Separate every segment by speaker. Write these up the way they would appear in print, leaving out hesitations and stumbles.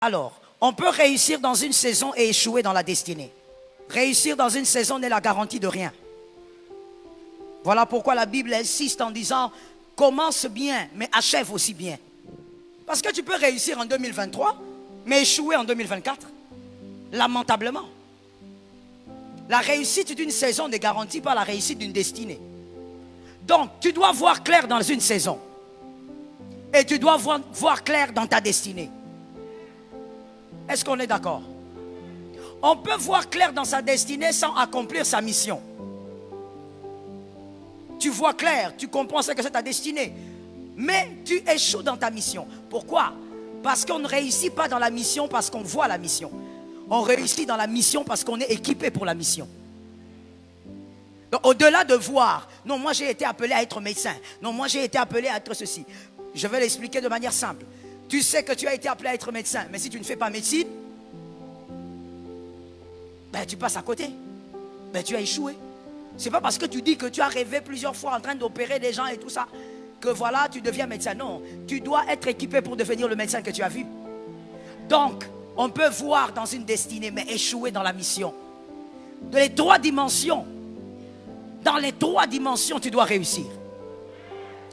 Speaker 1: Alors, on peut réussir dans une saison et échouer dans la destinée. Réussir dans une saison n'est la garantie de rien. Voilà pourquoi la Bible insiste en disant « Commence bien, mais achève aussi bien ». Parce que tu peux réussir en 2023, mais échouer en 2024. Lamentablement. La réussite d'une saison ne garantit pas la réussite d'une destinée. Donc, tu dois voir clair dans une saison. Et tu dois voir clair dans ta destinée. Est-ce qu'on est d'accord? On peut voir clair dans sa destinée sans accomplir sa mission. Tu vois clair, tu comprends ce que c'est ta destinée. Mais tu échoues dans ta mission. Pourquoi? Parce qu'on ne réussit pas dans la mission parce qu'on voit la mission. On réussit dans la mission parce qu'on est équipé pour la mission. Donc au-delà de voir, non, moi j'ai été appelé à être médecin. Non, moi j'ai été appelé à être ceci. Je vais l'expliquer de manière simple. Tu sais que tu as été appelé à être médecin, mais si tu ne fais pas médecine, ben, tu passes à côté. Ben, tu as échoué. C'est pas parce que tu dis que tu as rêvé plusieurs fois en train d'opérer des gens et tout ça, que voilà, tu deviens médecin. Non, tu dois être équipé pour devenir le médecin que tu as vu. Donc, on peut voir dans une destinée, mais échouer dans la mission. Dans les trois dimensions, tu dois réussir.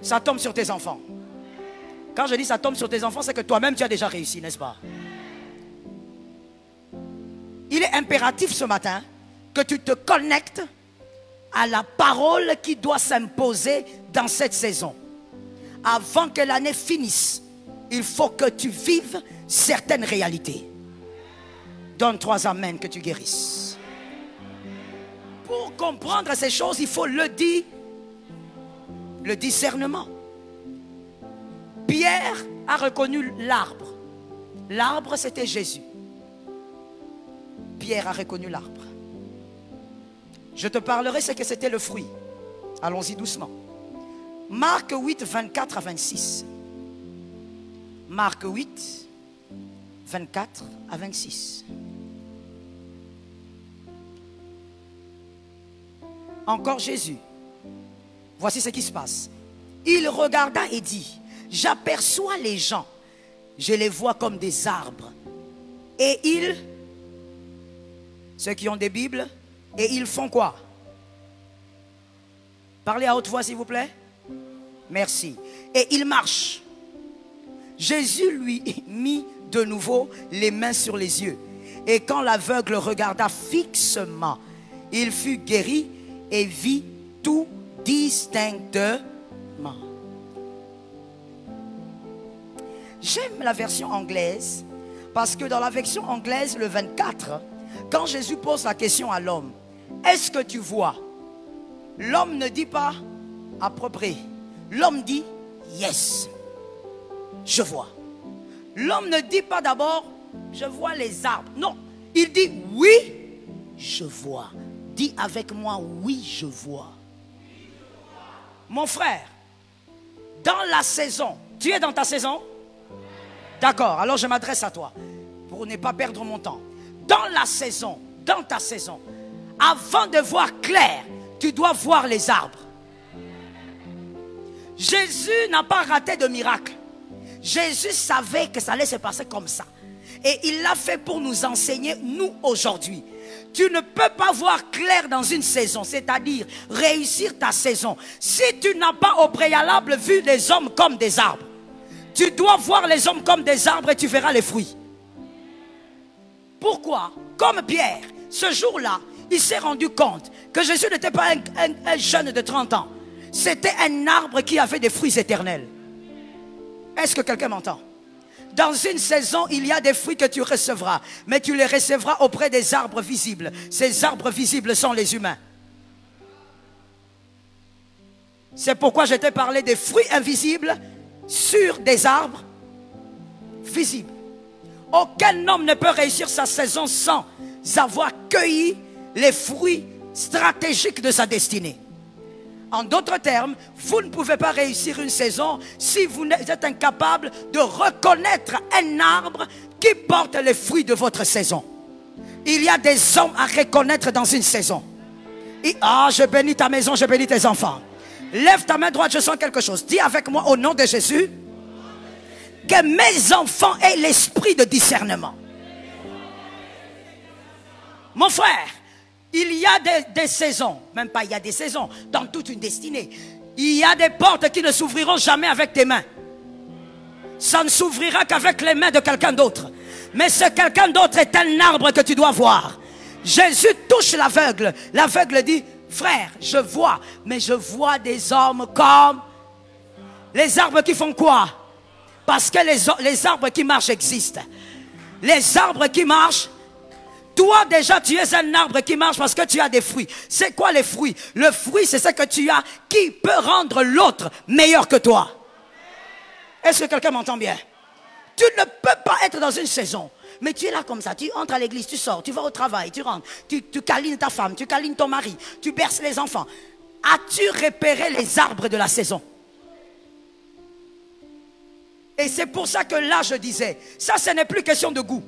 Speaker 1: Ça tombe sur tes enfants. Quand je dis ça tombe sur tes enfants, c'est que toi-même tu as déjà réussi, n'est-ce pas? Il est impératif ce matin que tu te connectes à la parole qui doit s'imposer dans cette saison. Avant que l'année finisse, il faut que tu vives certaines réalités. Donne 3 amens que tu guérisses. Pour comprendre ces choses, il faut le discernement. Pierre a reconnu l'arbre. L'arbre, c'était Jésus. Pierre a reconnu l'arbre. Je te parlerai ce que c'était le fruit. Allons-y doucement. Marc 8, 24 à 26. Marc 8, 24 à 26. Encore Jésus. Voici ce qui se passe. Il regarda et dit: j'aperçois les gens, je les vois comme des arbres. Et ils, ceux qui ont des Bibles, et ils font quoi? Parlez à haute voix s'il vous plaît. Merci. Et ils marchent. Jésus lui mit de nouveau les mains sur les yeux. Et quand l'aveugle regarda fixement, il fut guéri et vit tout distinctement. J'aime la version anglaise parce que dans la version anglaise, le 24, quand Jésus pose la question à l'homme, est-ce que tu vois? L'homme ne dit pas à peu près. L'homme dit yes, je vois. L'homme ne dit pas d'abord je vois les arbres. Non, il dit oui, je vois. Dis avec moi oui, je vois. Mon frère, dans la saison, tu es dans ta saison? D'accord, alors je m'adresse à toi pour ne pas perdre mon temps. Dans la saison, dans ta saison, avant de voir clair, tu dois voir les arbres. Jésus n'a pas raté de miracle. Jésus savait que ça allait se passer comme ça. Et il l'a fait pour nous enseigner, nous, aujourd'hui. Tu ne peux pas voir clair dans une saison, c'est-à-dire réussir ta saison, si tu n'as pas au préalable vu les hommes comme des arbres. Tu dois voir les hommes comme des arbres et tu verras les fruits. Pourquoi? Comme Pierre, ce jour-là, il s'est rendu compte que Jésus n'était pas un jeune de 30 ans. C'était un arbre qui avait des fruits éternels. Est-ce que quelqu'un m'entend? Dans une saison, il y a des fruits que tu recevras, mais tu les recevras auprès des arbres visibles. Ces arbres visibles sont les humains. C'est pourquoi je t'ai parlé des fruits invisibles sur des arbres visibles. Aucun homme ne peut réussir sa saison sans avoir cueilli les fruits stratégiques de sa destinée. En d'autres termes, vous ne pouvez pas réussir une saison si vous êtes incapable de reconnaître un arbre qui porte les fruits de votre saison. Il y a des hommes à reconnaître dans une saison. Je bénis ta maison, je bénis tes enfants. Lève ta main droite, je sens quelque chose. Dis avec moi au nom de Jésus. Que mes enfants aient l'esprit de discernement. Mon frère, il y a des saisons, même pas il y a des saisons, dans toute une destinée. Il y a des portes qui ne s'ouvriront jamais avec tes mains. Ça ne s'ouvrira qu'avec les mains de quelqu'un d'autre. Mais ce quelqu'un d'autre est un arbre que tu dois voir. Jésus touche l'aveugle. L'aveugle dit, frère, je vois, mais je vois des hommes comme les arbres qui font quoi? Parce que les arbres qui marchent existent. Les arbres qui marchent, toi déjà tu es un arbre qui marche parce que tu as des fruits. C'est quoi les fruits? Le fruit c'est ce que tu as qui peut rendre l'autre meilleur que toi. Est-ce que quelqu'un m'entend bien? Tu ne peux pas être dans une saison, mais tu es là comme ça, tu entres à l'église, tu sors, tu vas au travail, tu rentres, tu câlines ta femme, tu câlines ton mari, tu berces les enfants. As-tu repéré les arbres de la saison? Et c'est pour ça que là je disais, ça ce n'est plus question de goût.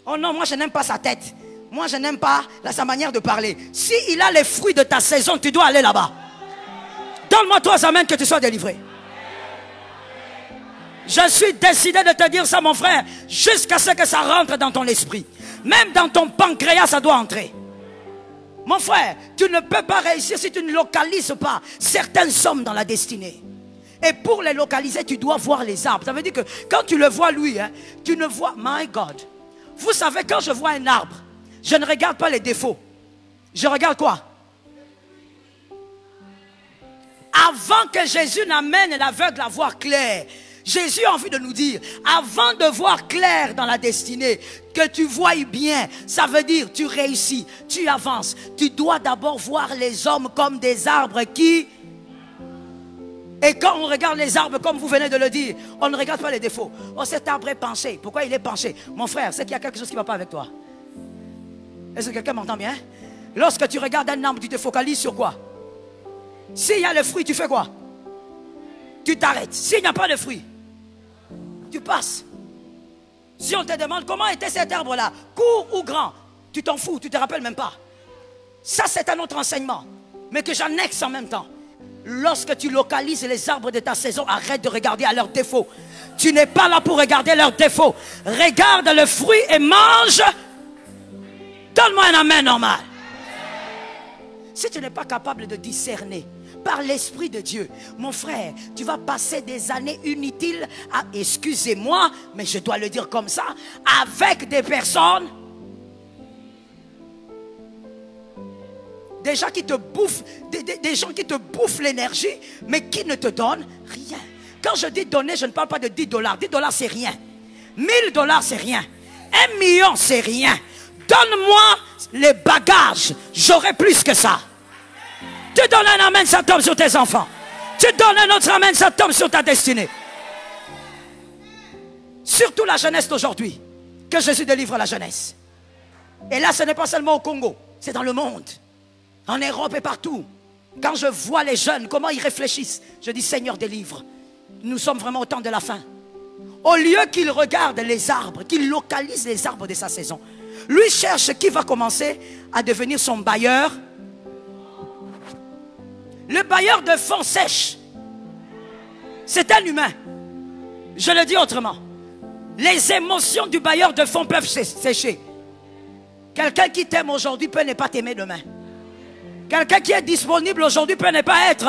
Speaker 1: Oh non, moi je n'aime pas sa tête. Moi je n'aime pas sa manière de parler. Si il a les fruits de ta saison, tu dois aller là-bas. Donne-moi 3 amens que tu sois délivré. Je suis décidé de te dire ça mon frère, jusqu'à ce que ça rentre dans ton esprit. Même dans ton pancréas ça doit entrer. Mon frère, tu ne peux pas réussir si tu ne localises pas certaines sommes dans la destinée. Et pour les localiser, tu dois voir les arbres. Ça veut dire que quand tu le vois lui, hein, tu ne vois... My God. Vous savez, quand je vois un arbre, je ne regarde pas les défauts. Je regarde quoi? Avant que Jésus n'amène l'aveugle à voir clair, Jésus a envie de nous dire, avant de voir clair dans la destinée, que tu voies bien, ça veut dire tu réussis, tu avances. Tu dois d'abord voir les hommes comme des arbres qui... Et quand on regarde les arbres, comme vous venez de le dire, on ne regarde pas les défauts. Oh, cet arbre est penché. Pourquoi il est penché? Mon frère, c'est qu'il y a quelque chose qui ne va pas avec toi. Est-ce que quelqu'un m'entend bien? Lorsque tu regardes un arbre, tu te focalises sur quoi? S'il y a le fruit, tu fais quoi? Tu t'arrêtes. S'il n'y a pas de fruit, tu passes. Si on te demande comment était cet arbre-là, court ou grand, tu t'en fous, tu ne te rappelles même pas. Ça, c'est un autre enseignement, mais que j'annexe en même temps. Lorsque tu localises les arbres de ta saison, arrête de regarder à leurs défauts. Tu n'es pas là pour regarder leurs défauts. Regarde le fruit et mange. Donne-moi un amen normal. Si tu n'es pas capable de discerner par l'Esprit de Dieu, mon frère, tu vas passer des années inutiles à, excusez-moi, mais je dois le dire comme ça, avec des personnes des gens qui te bouffent, des gens qui te bouffent l'énergie, mais qui ne te donnent rien. Quand je dis donner, je ne parle pas de 10 $. 10 $, c'est rien. 1000 $, c'est rien. 1 million, c'est rien. Donne-moi les bagages, j'aurai plus que ça. Tu donnes un amen, ça tombe sur tes enfants. Tu donnes un autre amen, ça tombe sur ta destinée. Surtout la jeunesse d'aujourd'hui. Que Jésus délivre la jeunesse. Et là, ce n'est pas seulement au Congo, c'est dans le monde. En Europe et partout. Quand je vois les jeunes, comment ils réfléchissent, je dis Seigneur délivre. Nous sommes vraiment au temps de la fin. Au lieu qu'ils regardent les arbres, qu'ils localisent les arbres de sa saison, lui cherche qui va commencer à devenir son bailleur. Le bailleur de fonds sèche. C'est un humain. Je le dis autrement. Les émotions du bailleur de fonds peuvent sécher. Quelqu'un qui t'aime aujourd'hui peut ne pas t'aimer demain. Quelqu'un qui est disponible aujourd'hui peut ne pas être